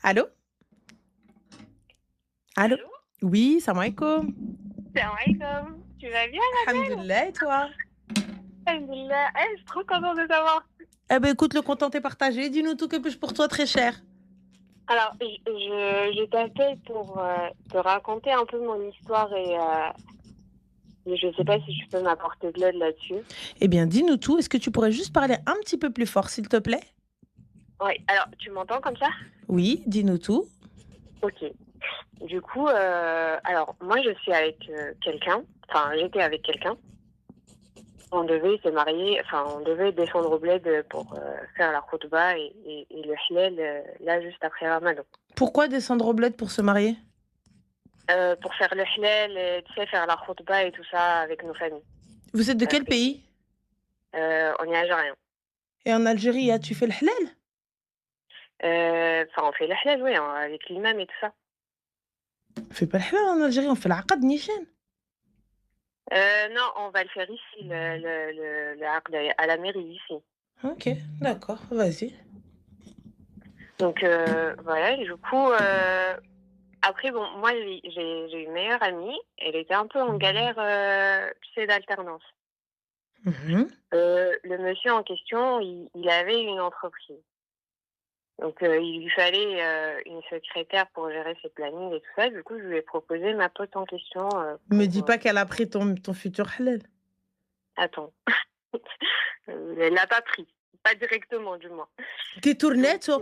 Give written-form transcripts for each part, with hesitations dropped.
Allô? Allô? Allô? Oui, salam alaikum. Salam alaikum. Tu vas bien, Nadège? Alhamdulillah, et toi? Alhamdulillah. Je suis trop contente de t'avoir. Eh ben écoute, le content est partagé. Dis-nous tout, que puis-je pour toi, très cher? Alors, je t'appelle pour te raconter un peu mon histoire et je sais pas si tu peux m'apporter de l'aide là-dessus. Eh bien, dis-nous tout. Est-ce que tu pourrais juste parler un petit peu plus fort, s'il te plaît? Oui, alors, tu m'entends comme ça? Oui, dis-nous tout. Ok. Du coup, alors, moi, je suis avec quelqu'un. Enfin, j'étais avec quelqu'un. On devait se marier, enfin, on devait descendre au bled pour faire la khutba et le halal, là, juste après Ramadan. Pourquoi descendre au bled pour se marier? Pour faire le halal, tu sais, faire la khutba et tout ça avec nos familles. Vous êtes de Parce quel que pays? on est algérien. Et en Algérie, tu fais le halal? Enfin, on fait le halal, oui, hein, avec l'imam et tout ça. On fait pas le halal en Algérie, on fait l'aqad nishan. Non, on va le faire ici, le aqd à la mairie ici. Ok, d'accord, vas-y. Donc voilà, et du coup, après, bon, moi j'ai une meilleure amie, elle était un peu en galère, tu sais, d'alternance. Mhm. Le monsieur en question, il avait une entreprise. Donc, il lui fallait une secrétaire pour gérer ses plannings et tout ça. Du coup, je lui ai proposé ma pote en question Me pour... dis pas qu'elle a pris ton futur halal. Attends, elle l'a pas pris. Pas directement, du moins. T'es Donc, tournette, oh?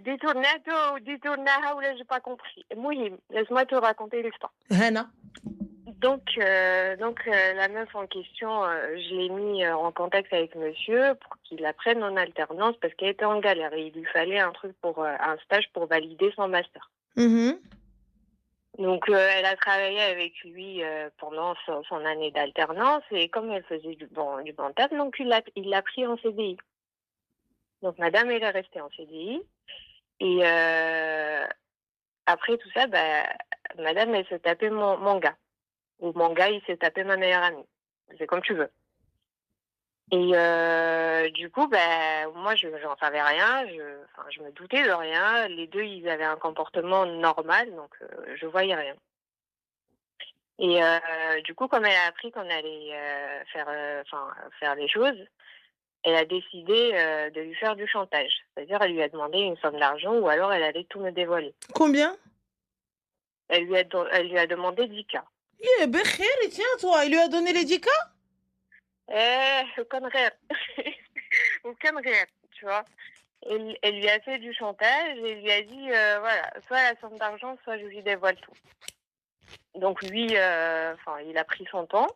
détournato ou détournaha, ou là, j'ai pas compris. Mouhim, laisse-moi te raconter l'histoire. Hana. Donc, la meuf en question, je l'ai mis en contact avec monsieur pour qu'il la prenne en alternance parce qu'elle était en galère et il lui fallait un truc pour un stage pour valider son master. Mhm. Donc, elle a travaillé avec lui pendant son année d'alternance et comme elle faisait du bon taf, donc il l'a pris en CDI. Donc, madame, elle est restée en CDI. Et après tout ça, bah, madame, elle se tapait mon gars. Ou mon gars, il s'est tapé ma meilleure amie. C'est comme tu veux. Et du coup, bah, moi, j'en savais rien. Enfin, je me doutais de rien. Les deux, ils avaient un comportement normal, donc je voyais rien. Et du coup, comme elle a appris qu'on allait faire les choses, elle a décidé de lui faire du chantage. C'est-à-dire, elle lui a demandé une somme d'argent ou alors elle allait tout me dévoiler. Combien? Elle lui a demandé 10K. Eh ben, khair, tiens, toi, il lui a donné les 10 cas? Aucun rire. Aucun rire, tu vois. Elle lui a fait du chantage et lui a dit, voilà, soit la somme d'argent, soit je lui dévoile tout. Donc lui, il a pris son temps.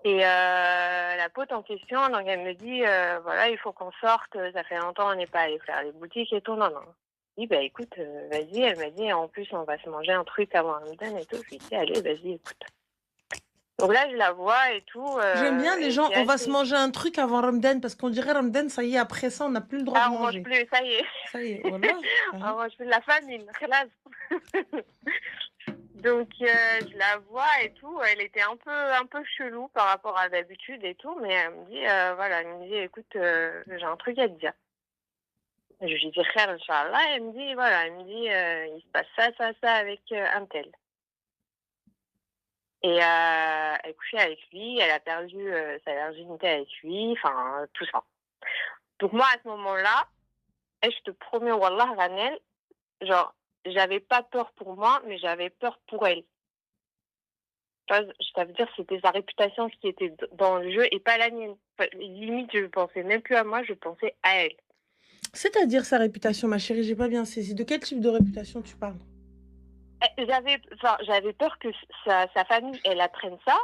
Et la pote en question, donc elle me dit, voilà, il faut qu'on sorte, ça fait longtemps on n'est pas allé faire les boutiques et tout, non, non. Je dis, bah écoute, vas-y, elle m'a dit, en plus on va se manger un truc avant Ramadan et tout. Je lui dis, allez, vas-y, écoute. Donc là, je la vois et tout, J'aime bien les et gens, c'est on va se assez... manger un truc avant Ramadan, parce qu'on dirait Ramadan, ça y est, après ça, on n'a plus le droit de Ah, on mange manger. plus, ça y est. Ça y est, voilà. On Hein. mange plus de la famine, khalas. Donc je la vois et tout, elle était un peu chelou par rapport à d'habitude et tout, mais elle me dit voilà, elle me dit écoute, j'ai un truc à te dire. Je lui dis frère, Inch'Allah, elle me dit voilà, elle me dit il se passe ça, ça, ça avec un tel. Et elle couchait avec lui, elle a perdu sa virginité avec lui, enfin tout ça. Donc moi à ce moment-là, je te promets, Wallah, Ranel, genre j'avais pas peur pour moi, mais j'avais peur pour elle. Tu vois, ça veut dire que c'était sa réputation qui était dans le jeu et pas la mienne. Enfin, limite, je pensais même plus à moi, je pensais à elle. C'est-à-dire sa réputation, ma chérie, j'ai pas bien saisi. De quel type de réputation tu parles? J'avais peur que sa famille, elle apprenne ça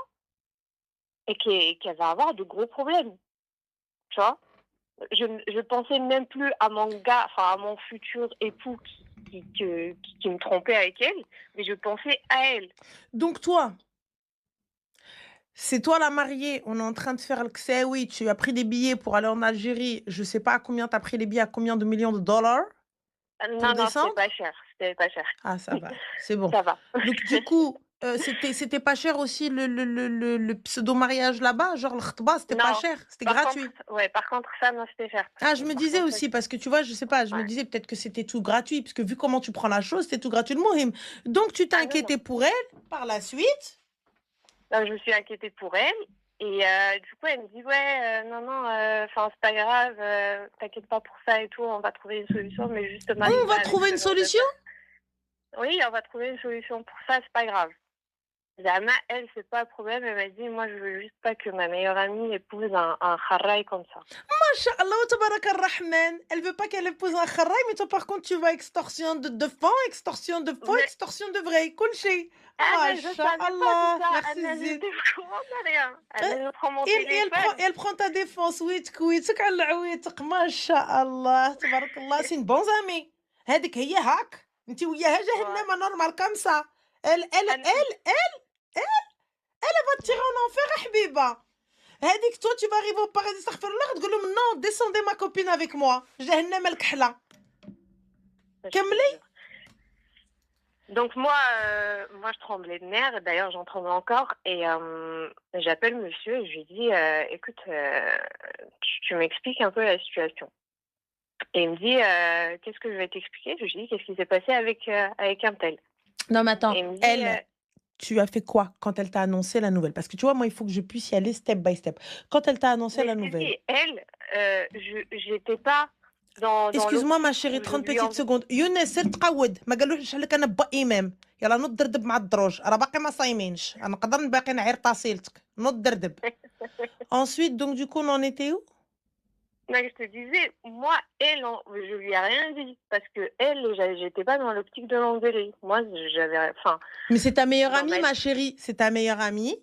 et qu'elle va avoir de gros problèmes. Tu vois, je pensais même plus à mon gars, enfin à mon futur époux qui me trompait avec elle, mais je pensais à elle. Donc toi, c'est toi la mariée, on est en train de faire le oui, tu as pris des billets pour aller en Algérie, je sais pas à combien tu as pris les billets, à combien de millions de dollars pour Non, non, c'était descendre? pas cher, c'était pas cher. Ah, ça va, c'est bon. Ça va. Donc du coup, c'était pas cher aussi le pseudo-mariage là-bas? Genre le khitba, c'était pas Non, cher, c'était par contre, gratuit? ouais, par contre, ça, non, c'était cher. Ah, je me Par disais contre, ça, aussi, parce que tu vois, je sais pas, je me ouais. disais peut-être que c'était tout gratuit, parce que vu comment tu prends la chose, c'était tout gratuit le mohim. Donc tu t'es Ah non, non. inquiété pour elle, par la suite. Je me suis inquiétée pour elle. Et du coup, elle me dit, ouais, non, non, enfin, c'est pas grave, t'inquiète pas pour ça et tout, on va trouver une solution, mais juste te marie On pas va avec trouver ce une genre de solution? personne. Oui, on va trouver une solution pour ça, c'est pas grave. Zama, elle, c'est pas le problème, elle m'a dit, moi, je veux juste pas que ma meilleure amie épouse un kharraï comme ça. Masha'Allah, wa tabarak ar-Rahman. Elle veut pas qu'elle épouse un kharraï, mais toi, par contre, tu vas extorsion de fond, extorsion de faux, Mais extorsion de vrai. Kulchi. je savais pas tout Masha'Allah. ça, Merci, Anna, Zid. j'étais au courant de rien. Euh, Elle prend mon elle téléphone. elle prend ta défense. ويتك ويتك على عويتك. ما شاء الله تبارك الله. C'est une bonne amie. هذيك هي هاك. انت وياها Ouais. جهنم normal comme ça. Anna, Elle va te tirer en enfer, حبيبة. هذيك toi tu vas arriver au paradis استغفر الله تقول لهم non descendez ma copine avec moi. جهنم الكحلة. je te كملي. jure. Donc moi je tremblais de nerfs, d'ailleurs j'en tremble encore, et j'appelle monsieur et je lui dis, écoute, tu m'expliques un peu la situation. Et il me dit, qu'est-ce que je vais t'expliquer? Je lui dis, qu'est-ce qui s'est passé avec un tel? Non mais Et attends, il me dit, elle, tu as fait quoi quand elle t'a annoncé la nouvelle? Parce que tu vois, moi, il faut que je puisse y aller step by step. Quand elle t'a annoncé mais la je te nouvelle, dis, elle, j'étais pas dans excuse-moi ma l'optique chérie, où je 30 lui petites en... secondes. يونس سير تقود ما قالوش لك انا با امام يلا نوض دردب مع الدروج راه باقي ما صايمينش نقدر باقي نعير طاسيلتك نوض دردب. Ensuite donc du coup on en était où? Non, je te disais, moi, elle, je lui ai rien dit, parce que elle, j'étais pas dans l'optique de l'engueuler. Moi, j'avais, enfin, Mais c'est ta meilleure dans amie ma... ma chérie, c'est ta meilleure amie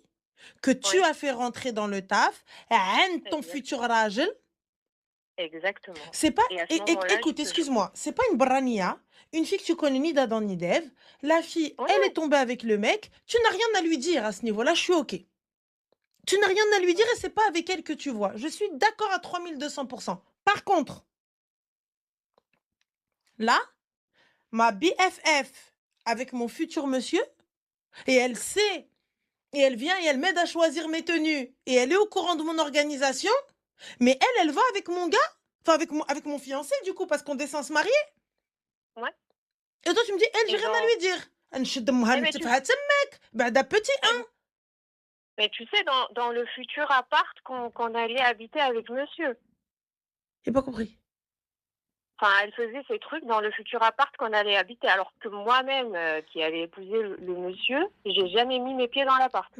que tu Ouais, as fait rentrer dans le taf عند ton futur exactement. راجل. Exactement. C'est pas Et à ce moment-là, écoute, je excuse-moi, c'est pas une brania, une fille que tu connais ni d'Adam ni d'Ève. La fille, ouais, elle est ouais, tombée avec le mec, tu n'as rien à lui dire à ce niveau-là, je suis OK. Tu n'as rien à lui dire ouais. et c'est pas avec elle que tu vois. Je suis d'accord à 3200%. Par contre, là, ma BFF avec mon futur monsieur, et elle sait, et elle vient et elle m'aide à choisir mes tenues, et elle est au courant de mon organisation, mais elle va avec mon gars, enfin avec mon fiancé du coup, parce qu'on descend se marier. Ouais. Et toi, tu me dis, elle, j'ai Et rien à lui dire. نشد أمها eh, نتفها تمك بعدا petit eh, 1. mais tu sais, dans le futur appart qu'on allait habiter avec monsieur. J'ai pas compris. Enfin, elle faisait ces trucs dans le futur appart qu'on allait habiter, alors que moi-même, qui allais épouser le monsieur, j'ai jamais mis mes pieds dans l'appart.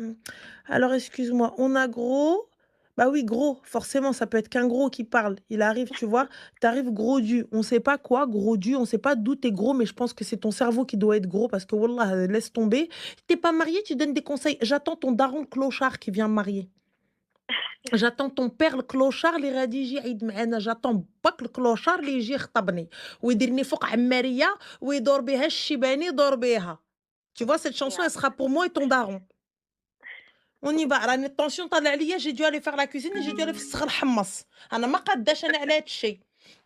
Alors, excuse-moi, on a gros. Bah oui, gros, forcément, ça peut être qu'un gros qui parle. Il arrive, tu vois, t'arrives gros du. On sait pas quoi, gros du, on sait pas d'où t'es gros, mais je pense que c'est ton cerveau qui doit être gros parce que, wallah, laisse tomber. T'es pas marié, tu donnes des conseils. J'attends ton daron clochard qui vient me marier. J'attends ton père الكلوشار اللي غادي يجي يعيد معانا جاتون باك الكلوشار اللي يجي يخطبني ويديرني فوق عمارية ويدور بها الشيباني يدور بها. Tu vois cette chanson elle sera pour moi et ton daron. On y va. راني الطونسيون طالع عليا j'ai dû aller faire la cuisine et j'ai dû aller نفسخ الحمص. انا ما قاداش انا على هاد الشيء.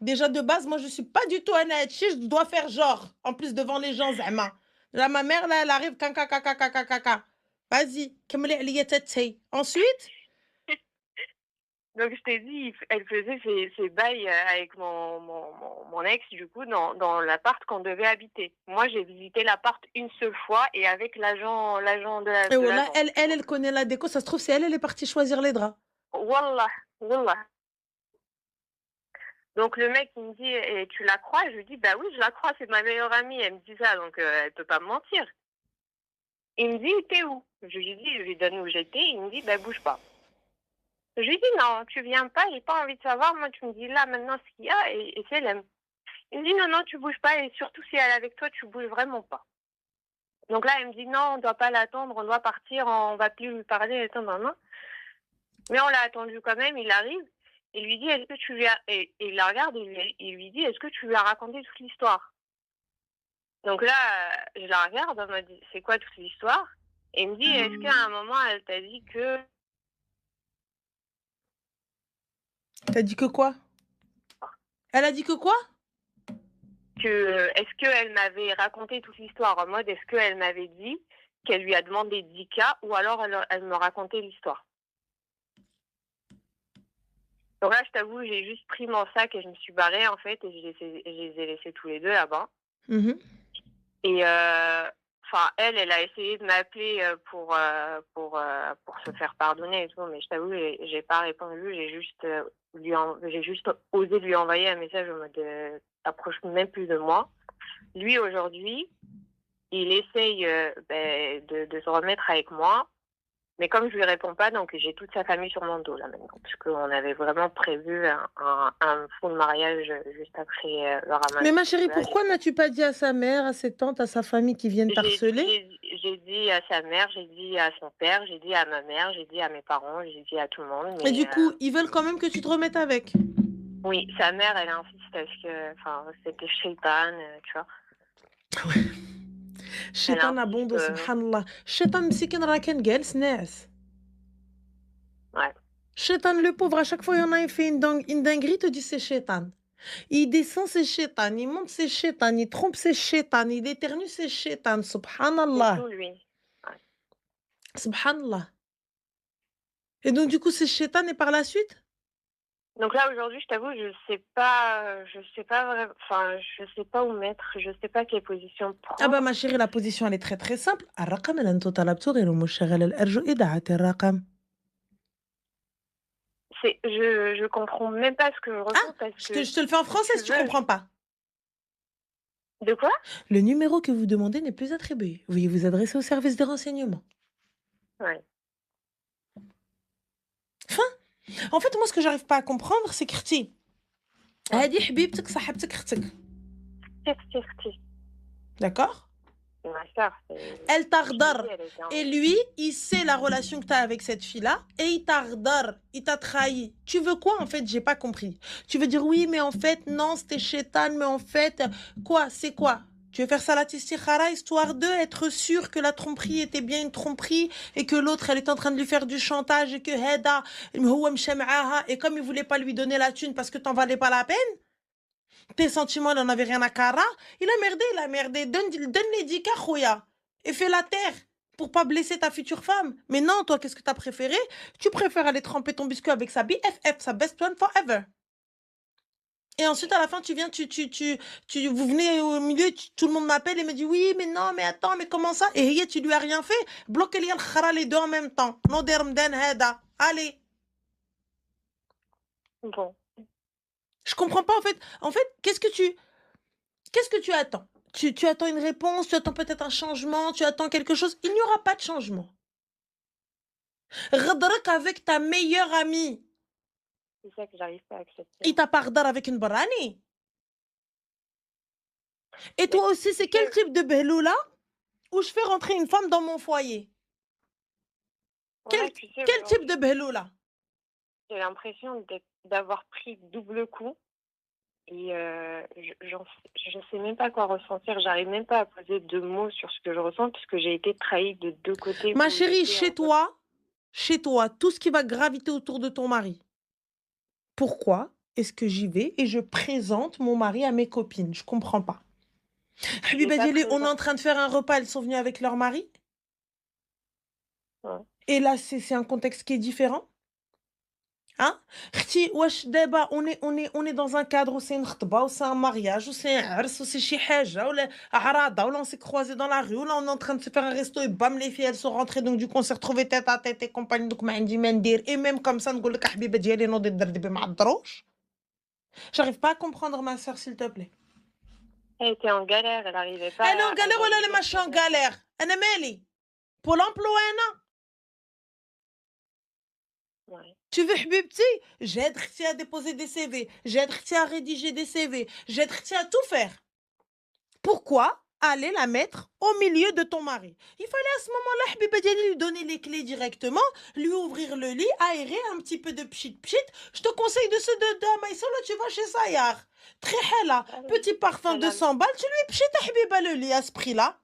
Déjà de base moi je suis pas du tout انا هاد الشيء je dois faire genre en plus devant les gens زعما. Là ma mère là elle arrive كا. Vas-y كملي عليا تاتي. Ensuite Donc, je t'ai dit, elle faisait ses bails avec mon ex, du coup, dans l'appart qu'on devait habiter. Moi, j'ai visité l'appart une seule fois et avec l'agent et de voilà, l'agence. elle connaît la déco. Ça se trouve, c'est elle, elle est partie choisir les draps. Wallah, wallah. Donc, le mec, il me dit, et tu la crois? Je lui dis, bah oui, je la crois, c'est ma meilleure amie. Elle me dit ça, donc elle peut pas me mentir. Il me dit, t'es où? Je lui dis, je lui donne où j'étais. Il me dit, bah bouge pas. Je lui dis, non, tu viens pas, j'ai pas envie de savoir. Moi, tu me dis là, maintenant, ce qu'il y a, et c'est l'aime. Il me dit, non, non, tu bouges pas, et surtout si elle est avec toi, tu bouges vraiment pas. Donc là, elle me dit, non, on doit pas l'attendre, on doit partir, on va plus lui parler, et tout, non, non. Mais on l'a attendu quand même, il arrive, il lui dit, est-ce que tu lui as... Et il la regarde, et il lui dit, est-ce que tu lui as raconté toute l'histoire? Donc là, je la regarde, elle m'a dit, c'est quoi toute l'histoire? Et il me dit, est-ce qu'à un moment, elle t'a dit que... T'as dit que quoi? Elle a dit que quoi? Est-ce qu'elle m'avait raconté toute l'histoire en mode, est-ce qu'elle m'avait dit qu'elle lui a demandé 10K ou alors elle me racontait l'histoire. Donc là, je t'avoue, j'ai juste pris mon sac et je me suis barrée, en fait, et je les ai laissés tous les deux là-bas. Mhm. Et enfin, elle a essayé de m'appeler pour se faire pardonner et tout, mais je t'avoue, j'ai pas répondu. J'ai juste osé lui envoyer un message en mode approche même plus de moi. Lui, aujourd'hui, il essaye de se remettre avec moi. Mais comme je lui réponds pas, donc j'ai toute sa famille sur mon dos là maintenant, parce qu'on avait vraiment prévu un full mariage juste après le Mais ramadan. ma chérie, Là, pourquoi n'as-tu pas dit à sa mère, à ses tantes, à sa famille qui viennent t'harceler? j'ai dit à sa mère, j'ai dit à son père, j'ai dit à ma mère, j'ai dit à mes parents, j'ai dit à tout le monde, Et mais du coup, ils veulent quand même que tu te remettes avec. oui, sa mère, elle insiste parce que, enfin, c'était shaitan, tu vois. Elle الشيطان insiste, abonde سبحان الله الشيطان مسكين راه كان جالس ناعس ouais. الشيطان le pauvre à chaque fois il y en a il fait une dinguerie te dit c'est shaitan il descend c'est shaitan il monte c'est shaitan il trompe c'est shaitan il éternue c'est shaitan C'est subhanallah tout lui. Ouais. subhanallah et donc du coup c'est shaitan et par la suite Donc là, aujourd'hui, je t'avoue, enfin, je sais pas où mettre, je sais pas quelle position ah bah prendre. ma chérie la position elle est très très simple الرقم اللي انتو طلبتوه غير مشغل الارجو اذاعه الرقم Je comprends même pas ce que je ah ressens parce que je te le fais en si français tu si tu veux, comprends pas. de quoi? Le numéro que vous demandez n'est plus attribué. Veuillez vous adresser au service des renseignements. Ouais. Fin. En fait, moi, ce que j'arrive pas à comprendre, c'est que Rti, Ouais. هادي حبيبتك صاحبتك اختك. Tirti. D'accord? C'est ma soeur. Elle t'ardar. Elle était Et lui, il sait la relation que tu as avec cette fille-là et il t'ardar. Il t'a trahi. Tu veux quoi, en fait? J'ai pas compris. Tu veux dire oui, mais en fait, non, c'était chétan, mais en fait, quoi? C'est quoi? Tu veux faire ça la tistikhara, histoire de être sûr que la tromperie était bien une tromperie et que l'autre, elle est en train de lui faire du chantage et que Heda, et comme il voulait pas lui donner la thune parce que t'en valais pas la peine, tes sentiments, il en avait rien à cara. Il a merdé, il a merdé. Donne les 10 Khoya. Et fais la terre pour pas blesser ta future femme. Mais non, toi, qu'est-ce que t'as préféré? Tu préfères aller tremper ton biscuit avec sa BFF, sa best friend forever. Et ensuite, à la fin, tu viens, vous venez au milieu, tout le monde m'appelle et me dit oui, mais non, mais attends, mais comment ça? Et hier, tu lui as rien fait. Bloquez les deux en même temps. No dermden heda. Allez. Bon. Je comprends pas, en fait. En fait, qu'est-ce que tu attends? Tu attends une réponse, tu attends peut-être un changement, tu attends quelque chose. Il n'y aura pas de changement. Ghadrak avec ta meilleure amie. C'est ça que j'arrive pas à accepter. Il t'a pas ghadar avec une barani. Et toi aussi, c'est quel type de beloula où je fais rentrer une femme dans mon foyer? Ouais, tu sais, Quel type aujourd'hui, de beloula? j'ai l'impression d'avoir pris double coup et je sais même pas quoi ressentir. J'arrive même pas à poser de mots sur ce que je ressens puisque j'ai été trahie de deux côtés. Ma Où chérie, j'étais en mode, chez toi, tout ce qui va graviter autour de ton mari. Pourquoi est-ce que j'y vais et je présente mon mari à mes copines? Je comprends pas. je l'ai Habiba pas Dialé, on est présent. en train de faire un repas, elles sont venues avec leur mari. Ouais. Et là, c'est un contexte qui est différent. Hein? Khti, wesh, d'abord, on est dans un cadre où c'est une khutba, où c'est un mariage, où c'est un ars, où c'est chi haja, ou la arada, où là, on s'est croisés dans la rue, où là, on est en train de se faire un resto et bam, les filles, elles sont rentrées, donc du coup, on s'est retrouvés tête à tête et compagnie, donc, ma عندي ما ندير. Et même comme ça, نقول لك حبيبة ديالي نوضي تدردبي مع الدروش. J'arrive pas à comprendre ma soeur, s'il te plaît. Elle était en galère, elle n'arrivait pas Elle est en à galère ou elle est réaliser machin en ses rêves. galère? Elle est mêlée. Pour l'emploi, non? Ouais. Tu veux, Habibti? J'aide Khti à déposer des CV. J'aide Khti à rédiger des CV. J'aide Khti à tout faire. Pourquoi aller la mettre au milieu de ton mari? Il fallait à ce moment-là, Habiba Dialli, lui donner les clés directement, lui ouvrir le lit, aérer un petit peu de pchit. Je te conseille de ce de Maïsola, tu vas chez Sayar. Très là, Ah oui. petit parfum de Elle a- 100 balles, tu lui pchit à Habiba le lit à ce prix-là.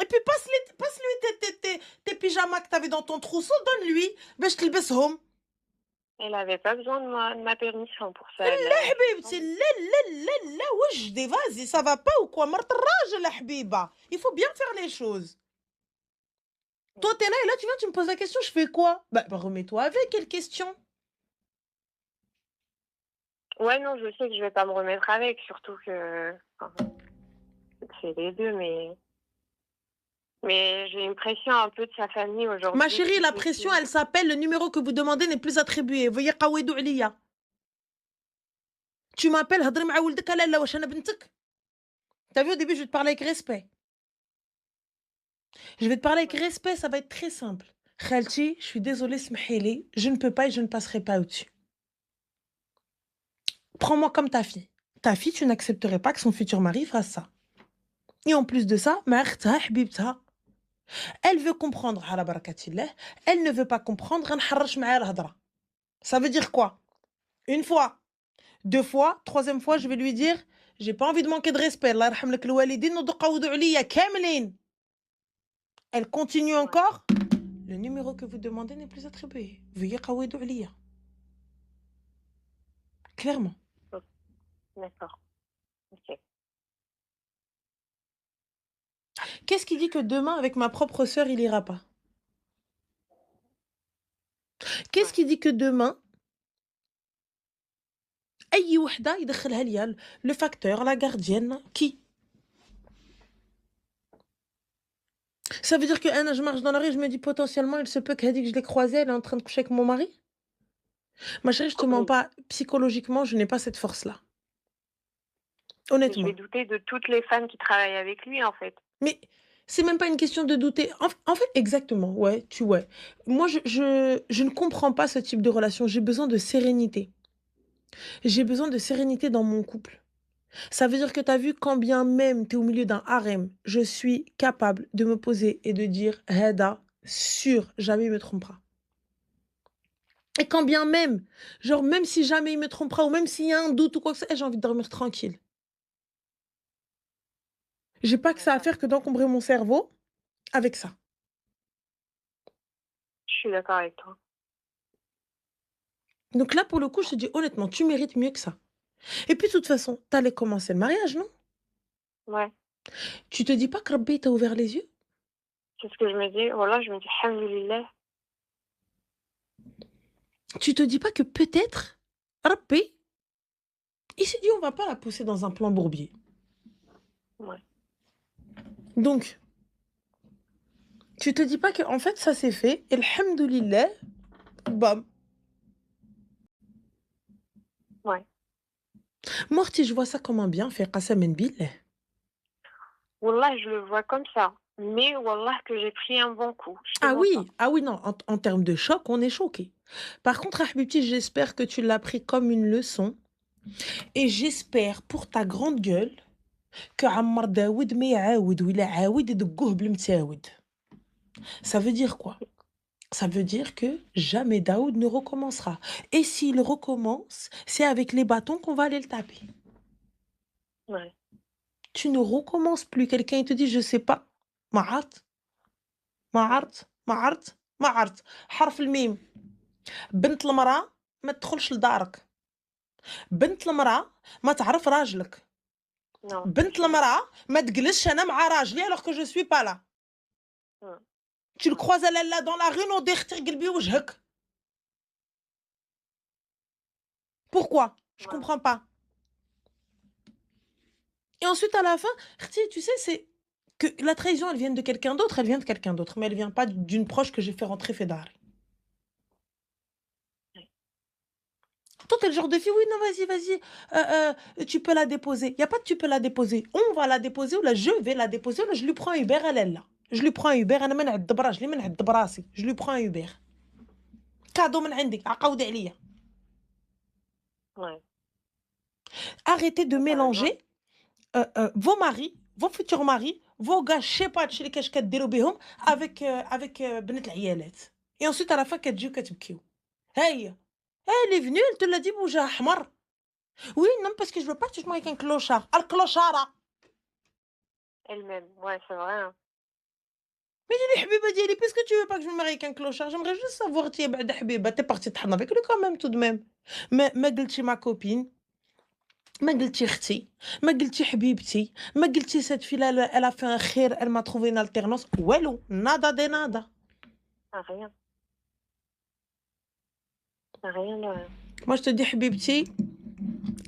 Et puis passe-lui tes pyjamas que tu avais dans ton trousseau, donne-lui. باش تلبسهم. Elle avait pas besoin de ma permission pour ça. حبيبتي لا وجدي vas-y ça va pas ou quoi مرت الراجل يا حبيبة il faut bien faire les choses Toi, t'es là et là, tu viens, tu me poses la question, je fais quoi? Bah, remets-toi avec, quelle question? Ouais, non, je sais que je vais pas me remettre avec, surtout que enfin, c'est les 2, mais j'ai une pression un peu de sa famille Ma aujourd'hui chérie, qui la fait pression, que elle s'appelle le numéro que vous demandez n'est plus attribué. Veuillez قودوا عليا. Tu m'appelles, هضري مع ولدك لالا واش أنا بنتك؟ T'as vu, au début, je vais te parler avec respect. Je vais te parler avec ouais, respect, ça va être très simple. Khalti, je suis désolée, smahili, je ne peux pas et je ne passerai pas au-dessus. Prends-moi comme ta fille. Ta fille, tu n'accepterais pas que son futur mari fasse ça. Et en plus de ça, ma أختها حبيبتها, elle veut comprendre, على بركة الله, elle ne veut pas comprendre, غنحرش معاها الهضرة. Ça veut dire quoi? Une fois, deux fois, troisième fois, je vais lui dire, j'ai pas envie de manquer de respect. الله يرحم لك الوالدين وتقعدوا عليا كاملين. Elle continue ouais, encore. Le numéro que vous demandez n'est plus attribué. Veuillez قودوا عليا. Clairement. OK, d'accord, OK. Qu'est-ce qui dit que demain, avec ma propre sœur, il ira pas? Qu'est-ce Ouais, qui dit que demain, أي وحدة يدخلها ليا le facteur, la gardienne, qui? Ça veut dire que أنا je marche dans la rue, je me dis potentiellement, il se peut que je l'ai croisée, elle est en train de coucher avec mon mari? Ma chérie, je te mens oui, pas, psychologiquement, je n'ai pas cette force-là. mais je vais Honnêtement. douter de toutes les femmes qui travaillent avec lui, en fait. Mais c'est même pas une question de douter. En fait, exactement, ouais, ouais. Moi, je ne comprends pas ce type de relation. J'ai besoin de sérénité. J'ai besoin de sérénité dans mon couple. Ça veut dire que tu as vu, quand bien même tu es au milieu d'un harem, je suis capable de me poser et de dire, Heda, sûr, jamais il me trompera. Et quand bien même, genre, même si jamais il me trompera ou même s'il y a un doute ou quoi que ce soit, j'ai envie de dormir tranquille. J'ai pas que ça à D'accord, faire que d'encombrer mon cerveau avec ça. je suis d'accord avec toi. Donc là, pour le coup, je te dis honnêtement, tu mérites mieux que ça. Et puis, de toute façon, tu allais commencer le mariage, non? Ouais, Tu te dis pas que Rabbi t'a ouvert les yeux? c'est ce que je me dis. Voilà, je me dis: «Alhamdoulilah». Tu te dis pas que peut-être, Rabbi, il s'est dit, on va pas la pousser dans un plan bourbier. Ouais, Donc, tu te dis pas que, en fait, ça s'est fait, et alhamdoulilah, bam. ouais. Morty, je vois ça comme un bienfait, qasam billah. Wallah, je le vois comme ça, mais wallah que j'ai pris un bon coup, je te mens pas. Ah oui, non, en termes de choc, on est choqué. Par contre, Habibti, j'espère que tu l'as pris comme une leçon, et j'espère pour ta grande gueule كعمر داود ما يعاود وإلا عاود يدقوه بالمتاود. Ça veut dire quoi? Ça veut dire que jamais Daoud ne recommencera. Et s'il recommence, c'est avec les bâtons qu'on va aller le taper. Ouais, Tu ne recommences plus. Quelqu'un il te dit, je sais pas. ما عرفت ما ouais, عرفت ما عرفت ما عرفت. حرف الميم. بنت المرأة ما تدخلش لدارك. بنت المرأة ما تعرف راجلك. non, c'est بنت sûr. المرأة ما تجلسش أنا مع راجلي alors que je suis pas là. Ouais, Tu le ouais, croises à là dans la rue, non ديختي قلبي وجهك. Pourquoi? Je ouais, comprends pas. Et ensuite, à la fin, Khti, tu sais, c'est que la trahison, elle vient de quelqu'un d'autre, elle vient de quelqu'un d'autre, mais elle vient pas d'une proche que j'ai fait rentrer Fédari. ouais, Toi, t'es le genre de fille, oui, non, vas-y, vas-y, tu peux la déposer. Il y a pas de tu peux la déposer. On va la déposer ou là, je vais la déposer ou là, je lui prends un Uber, elle est là. Je lui prends un Uber, أنا ما نعد براجلي ما نعد براسي. Je lui prends un Uber. كادو من عندك عقودي عليا. ouais, Arrêtez de ouais, tu raison. mélanger vos maris, vos futurs maris, vos gars شيبات اللي كديروا بهم avec بنات العيالات. Et ensuite à la fin كتجيو كتبكيو. هي elle est venue, elle te l'a dit بوجهها أحمر. Oui, non parce que je veux pas que tu te maries avec un clochard. الكلوشارة. Elle-même, ouais, c'est vrai, hein. Mais dis لي حبيبة ديالي puisque tu veux pas que je me marie avec un clochard, j'aimerais juste savoir تي بعدا حبيبة t'es partie تحن avec lui quand même tout de même. ما قلتي ma copine, ما قلتي اختي، ما قلتي حبيبتي، ما قلتي cette fille là elle a fait un خير, elle m'a trouvé une alternance. والو nada de nada. Rien, rien de rien. Moi, je te dis, Habibti,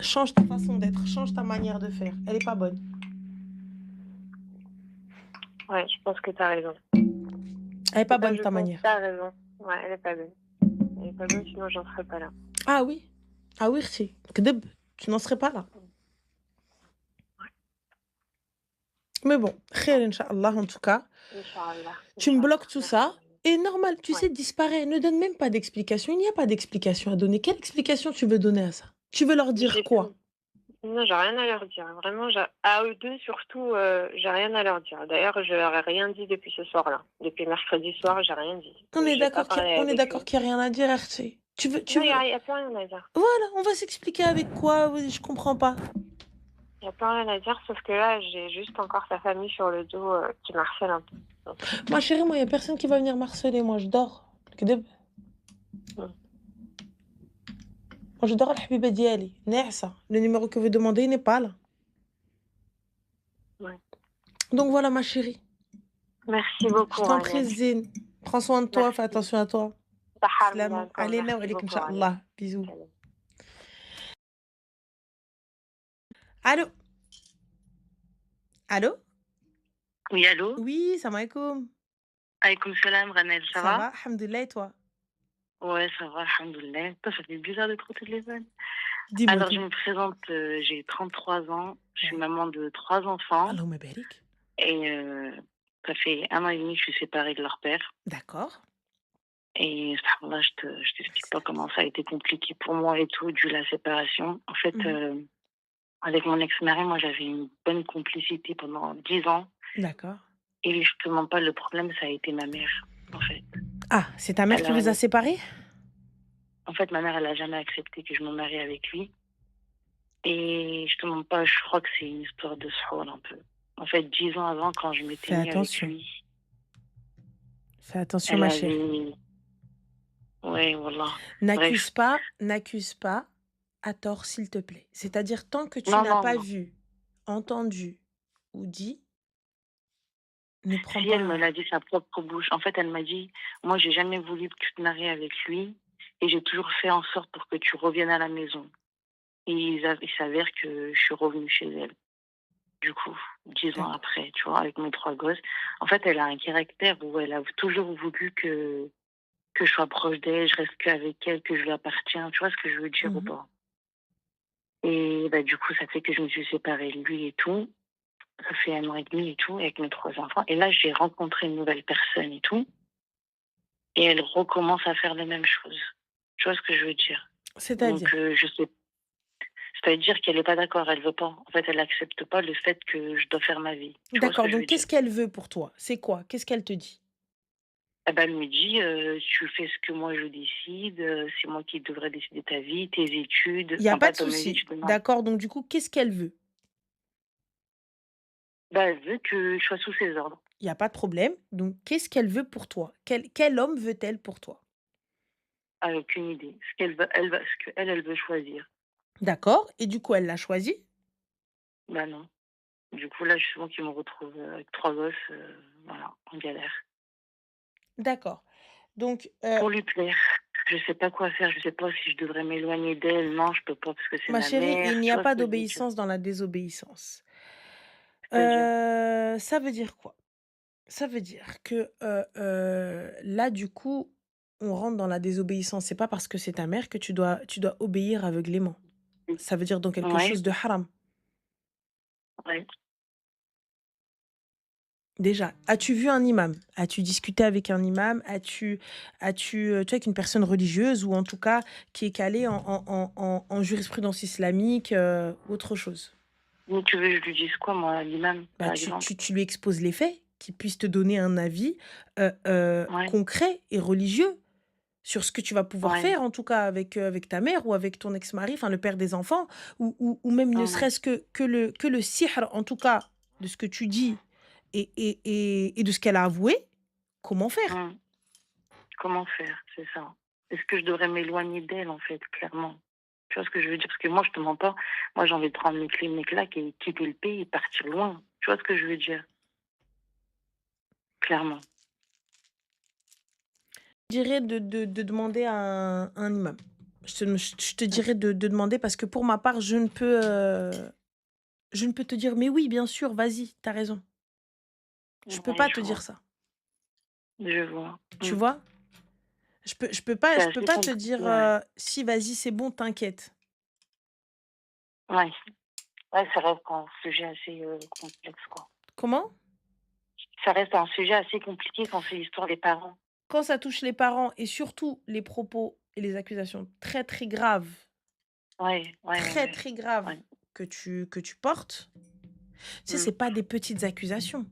change ta façon d'être, change ta manière de faire. Elle est pas bonne. Ouais, je pense que tu as raison. Elle est pas C'est pas bonne, je ta pense, manière. tu as raison. Ouais, elle est pas bonne. Elle est pas bonne, sinon j'en serais pas là. Ah oui. Ah oui, Rti. Kdeb, tu n'en serais pas là. Mais bon, khair, Non, Inch'Allah, en tout cas. Inch'Allah, Tu me bloques Inch'Allah. tout Merci. ça. Et normal, tu Ouais. sais, disparaît. Ne donne même pas d'explication. Il n'y a pas d'explication à donner. Quelle explication tu veux donner à ça? Tu veux leur dire J'ai quoi? plus. Non, j'ai rien à leur dire. Vraiment, à eux deux surtout, j'ai rien à leur dire. D'ailleurs, je leur ai rien dit depuis ce soir-là. Depuis mercredi soir, j'ai rien dit. J'ai pas parlé On est avec d'accord eux. qu'il n'y a rien à dire, RT. Tu Non, veux. y a plus rien à dire. Voilà, on va s'expliquer avec quoi? Oui, je comprends pas. Y a plus rien à dire, sauf que là, j'ai juste encore sa famille sur le dos qui m'harcèle un peu. Donc, Ma chérie, moi, il n'y a personne qui va venir m'harceler. Moi, je dors. Kdeb. mm. Moi, je dors à l'habiba diali. Nehsa. Le numéro que vous demandez, il n'est pas là. Ouais. Donc voilà, ma chérie. Merci Je beaucoup, t'en Ryan. prie, Zine. Prends soin de toi, fais Merci. attention à toi. Tahamna, Slama. encore. Allez, là, Merci avec beaucoup, Ryan. Inch'Allah. Bisous. Salut. Allô? Allô? Oui, allô? Oui, salam alaikum. Alaykoum salam, Ranel, ça Ça va? va? Alhamdoulilah, et toi? Ouais, ça va, alhamdoulilah. Putain, ça fait bizarre d'être au téléphone. Dis-moi Alors, je tout. me présente, j'ai 33 ans, je suis Ouais. maman de 3 enfants Allahumma barik. et ça fait 1 an et demi que je suis séparée de leur père. D'accord. Et là, je t'explique pas comment ça a été compliqué pour moi et tout, dû à la séparation. En fait, Mhm. avec mon ex-mari, moi, j'avais une bonne complicité pendant 10 ans. D'accord. Et je te mens pas, le problème, ça a été ma mère, en fait. Ah, c'est ta mère Elle qui vous a a, séparés? En fait, ma mère, elle a jamais accepté que je me marie avec lui. Et je te mens pas, je crois que c'est une histoire de Saoul un peu. En fait, 10 ans avant, quand je m'étais Fais mis avec attention. lui, Fais attention, elle ma chérie. avait... Ouais, voilà. N'accuse Bref. pas, n'accuse pas à tort, s'il te plaît. C'est-à-dire, tant que tu Non, n'as non, pas non. vu, entendu ou dit, ne prends Si elle me pas. l'a dit de sa propre bouche. En fait, elle m'a dit, moi, j'ai jamais voulu que tu te maries avec lui. Et j'ai toujours fait en sorte pour que tu reviennes à la maison. Et il s'avère que je suis revenue chez elle. Du coup, 10 ans D'accord. après, tu vois, avec mes 3 gosses. En fait, elle a un caractère où elle a toujours voulu que je sois proche d'elle, je reste qu'avec elle, que je lui appartiens. Tu vois ce que je veux dire ou Mhm. pas? Et bah, du coup, ça fait que je me suis séparée de lui et tout. Ça fait 1 an et demi et tout, avec mes 3 enfants. Et là, j'ai rencontré une nouvelle personne et tout. Et elle recommence à faire les mêmes choses. Tu vois ce que je veux dire? Donc, C'est-à-dire. je sais. C'est-à-dire qu'elle n'est pas d'accord, elle veut pas. En fait, elle n'accepte pas le fait que je dois faire ma vie. Tu vois ce D'accord, que je donc veux dire? qu'est-ce qu'elle veut pour toi? C'est quoi? Qu'est-ce qu'elle te dit? Eh ben, elle me dit, tu fais ce que moi je décide, c'est moi qui devrais décider ta vie, tes études, Il y a enfin pas pas de ton mes souci. études, non. D'accord, donc du coup, qu'est-ce qu'elle veut? Bah, elle veut que je sois sous ses ordres. Il y a pas de problème. Donc qu'est-ce qu'elle veut pour toi? Quel homme veut-elle pour toi? Ah, aucune idée. Ce qu'elle, elle veut choisir. D'accord, et du coup, elle l'a choisi? Bah non. Du coup, là, je sens qu'il me retrouve avec 3 gosses, voilà, en galère. D'accord. Donc, Pour lui plaire, je sais pas quoi faire, je sais pas si je devrais m'éloigner d'elle. Non, je peux pas parce que c'est ma ma chérie, mère. il n'y Tu a vois ce pas que je veux dire? d'obéissance dans la désobéissance. C'est-à-dire, Ça veut dire quoi? Ça veut dire que, là, du coup, on rentre dans la désobéissance. C'est pas parce que c'est ta mère que tu dois obéir aveuglément. Ça veut dire dans quelque ouais, chose de haram. ouais. Déjà, as-tu vu un imam? As-tu discuté avec un imam? Tu vois, avec une personne religieuse ou en tout cas qui est calée en jurisprudence islamique, autre chose? Mais tu veux que je lui dise quoi, moi, à l'imam, Bah, par tu exemple? tu tu lui exposes les faits, qu'il puisse te donner un avis, Ouais, concret et religieux sur ce que tu vas pouvoir ouais. faire, en tout cas avec ta mère ou avec ton ex-mari, enfin le père des enfants, ou même ne Mmh, serait-ce que le sihr, en tout cas, de ce que tu dis et de ce qu'elle a avoué, comment faire? mmh. Comment faire? C'est ça. Est-ce que je devrais m'éloigner d'elle, en fait, clairement? Tu vois ce que je veux dire? Parce que moi, je te mens pas. Moi, j'ai envie de prendre mes clés, mes claques et quitter le pays et partir loin. Tu vois ce que je veux dire? Clairement. dirais de demander à un imam. Je te dirais de demander parce que pour ma part, je ne peux te dire: «Mais oui, bien sûr, vas-y, tu as raison». Je peux Ouais, pas je te dire vois. ça, Je vois. tu vois? C'est Je peux assez pas te compliqué, dire, ouais. «Si, vas-y, c'est bon, t'inquiète». Ouais. Ouais, ça reste un sujet assez, complexe, quoi. Comment? Ça reste un sujet assez compliqué quand c'est l'histoire des parents. Quand ça touche les parents et surtout les propos et les accusations très, Ouais, ouais, ouais, ouais. très graves Ouais. que tu portes, tu sais, Mmh. c'est pas des petites accusations.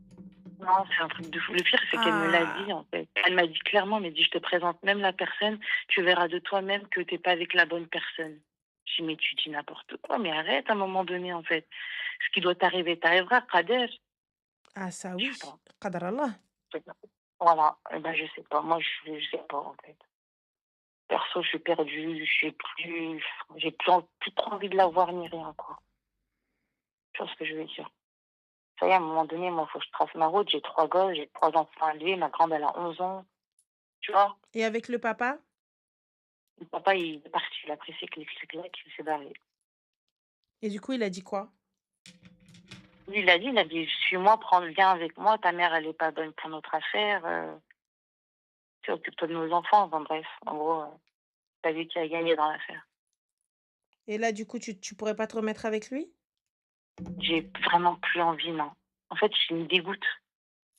Non, c'est un truc de fou. Le pire, c'est qu'elle me l'a Ah! dit, en fait. Elle m'a dit clairement, elle m'a dit: «Je te présente même la personne, tu verras de toi-même que tu es pas avec la bonne personne». J'ai dit: «Mais tu dis n'importe quoi, mais arrête à un moment donné, en fait. Ce qui doit t'arriver t'arrivera, qader». Ah ça Je sais oui, pas, qadar Allah. je sais pas. Voilà, et ben, je sais pas. Moi, je sais pas, en fait. Perso, je suis perdue, j'ai plus trop envie de la voir ni rien, quoi. Tu vois ce que je veux dire? Ça y est, à un moment donné, moi, il faut que je trace ma route. J'ai 3 gosses, j'ai 3 enfants à élever. Ma grande, elle a 11 ans, tu vois? Et avec le papa? Mon papa, il est parti, il a pris ses clics-clacs, il s'est barré. Et du coup, il a dit quoi? Lui, il a dit: «Suis-moi, viens avec moi, ta mère, elle est pas bonne pour notre affaire, tu sais, occupe-toi de nos enfants». Enfin bref, en gros, c'est lui qui a gagné dans l'affaire. Et là, du coup, tu pourrais pas te remettre avec lui? J'ai vraiment plus envie, non. En fait, il me dégoûte,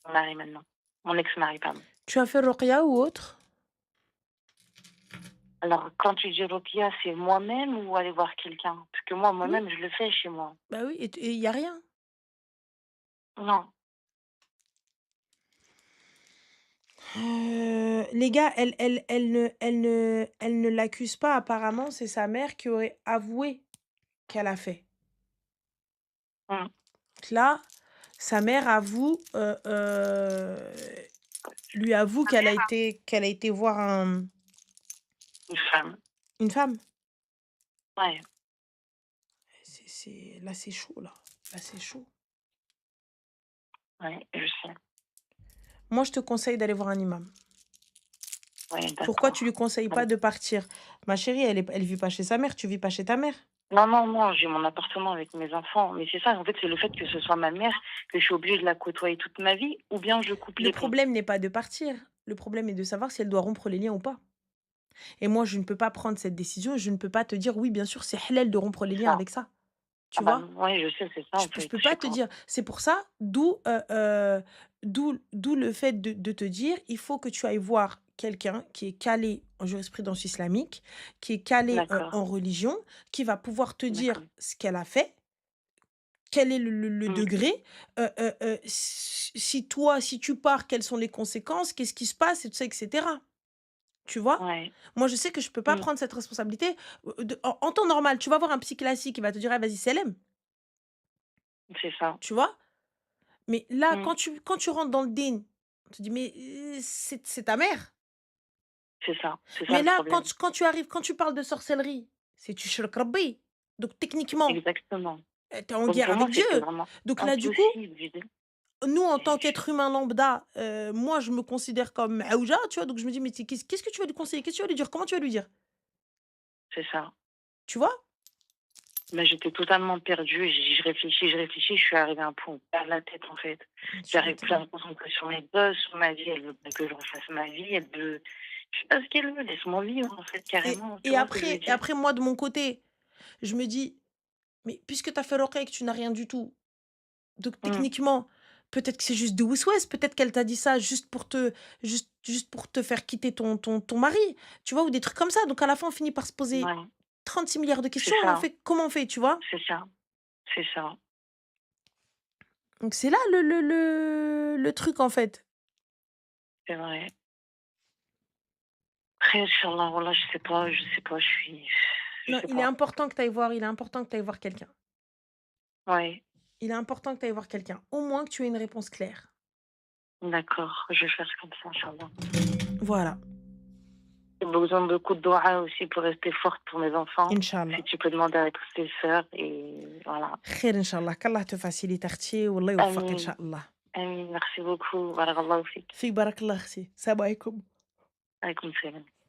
mon mari, maintenant. Mon ex-mari, pardon. Tu as fait ruqya ou autre? Alors, quand tu dis Rokia, c'est moi-même ou aller voir quelqu'un? Parce que moi, Oui, moi-même, je le fais chez moi. bah oui et il y a rien. Non. Les gars, elle ne l'accuse pas apparemment, c'est sa mère qui aurait avoué qu'elle a fait. Mmh. Là, sa mère lui avoue qu'elle a été voir Une femme. une femme. Ouais, Là, c'est chaud là. Là, c'est chaud. ouais, je sais. Moi, je te conseille d'aller voir un imam. Ouais, Pourquoi tu d'accord. lui conseilles Ouais. pas de partir? Ma chérie, elle vit pas chez sa mère, tu vis pas chez ta mère. Non, non, non, j'ai mon appartement avec mes enfants. Mais c'est ça, en fait, c'est le fait que ce soit ma mère, que je suis obligée de la côtoyer toute ma vie, ou bien je coupe Le les ponts. problème n'est pas de partir. Le problème est de savoir si elle doit rompre les liens ou pas. Et moi, je ne peux pas prendre cette décision. Je ne peux pas te dire: «Oui, bien sûr, c'est halal de rompre les C'est liens ça. avec ça». Ah Tu bah, vois? ouais, je sais, c'est ça, en Je fait. peux Je pas sais te pas. dire. C'est pour ça, d'où le fait de te dire: «Il faut que tu ailles voir quelqu'un qui est calé en jurisprudence islamique, qui est calé, D'accord. en religion, qui va pouvoir te dire D'accord. ce qu'elle a fait, quel est le Mmh. degré, si tu pars, quelles sont les conséquences, qu'est-ce qui se passe?» et tout ça et cetera. Tu vois? Ouais. Moi, je sais que je peux pas Mmh. prendre cette responsabilité, en temps normal, tu vas voir un psy classique, il va te dire: «Ah vas-y, CLM», C'est ça. tu vois? Mais là, Mmh. quand tu rentres dans le din, on te dit: «Mais, c'est ta mère». C'est ça Mais le là, problème. quand tu parles de sorcellerie, c'est tu shirk Rabbi. Donc techniquement, Exactement. tu es en Donc guerre pour moi, avec Dieu. c'était vraiment Donc là, du coup, impossible. nous, en tant Je qu'être humain lambda, moi, je me considère comme aouja, tu vois? Donc je me dis: «Mais qu'est-ce que tu vas lui conseiller? Qu'est-ce que tu vas lui dire? Comment tu vas lui dire?» c'est ça. Tu vois? Bah, j'étais totalement perdue, je réfléchis, je suis arrivée à un point où je perds la tête, en fait. Tu J'arrive plus à m'étonnes. me concentrer sur mes gosses, sur ma vie. Elle veut pas que je refasse ma vie, elle veut je sais pas ce qu'elle veut, laisse-moi vivre, en fait, Et carrément. Tu et vois ce que je veux après et dire? après moi, de mon côté, je me dis: «Mais puisque tu as fait le et que tu n'as rien du tout, donc Mmh. techniquement, peut-être que c'est juste du west peut-être qu'elle t'a dit ça juste pour te faire quitter ton mari», tu vois? Ou des trucs comme ça. Donc à la fin, on finit par se poser Ouais, 36 milliards de c'est questions et on ça, fait comment on fait, tu vois? c'est ça, c'est ça. Donc c'est là le truc, en fait. C'est vrai. Après, Inch'Allah, wallah, je Non, sais pas. il est important que tu ailles voir quelqu'un. Ouais, Il est important que tu ailles voir quelqu'un. Au moins que tu aies une réponse claire. d'accord, je vais faire comme ça, Inch'Allah. Voilà, J'ai besoin de beaucoup de doigts aussi pour rester forte pour mes enfants. Si inch'Allah. tu peux demander à toutes tes sœurs et voilà. خير إن شاء الله، كالله تفاسيلي أختي والله يوفقك إن Amine, شاء الله. amine, merci beaucoup. Barakallahu fik. فيك بارك الله أختي، السلام عليكم. عليكم السلام.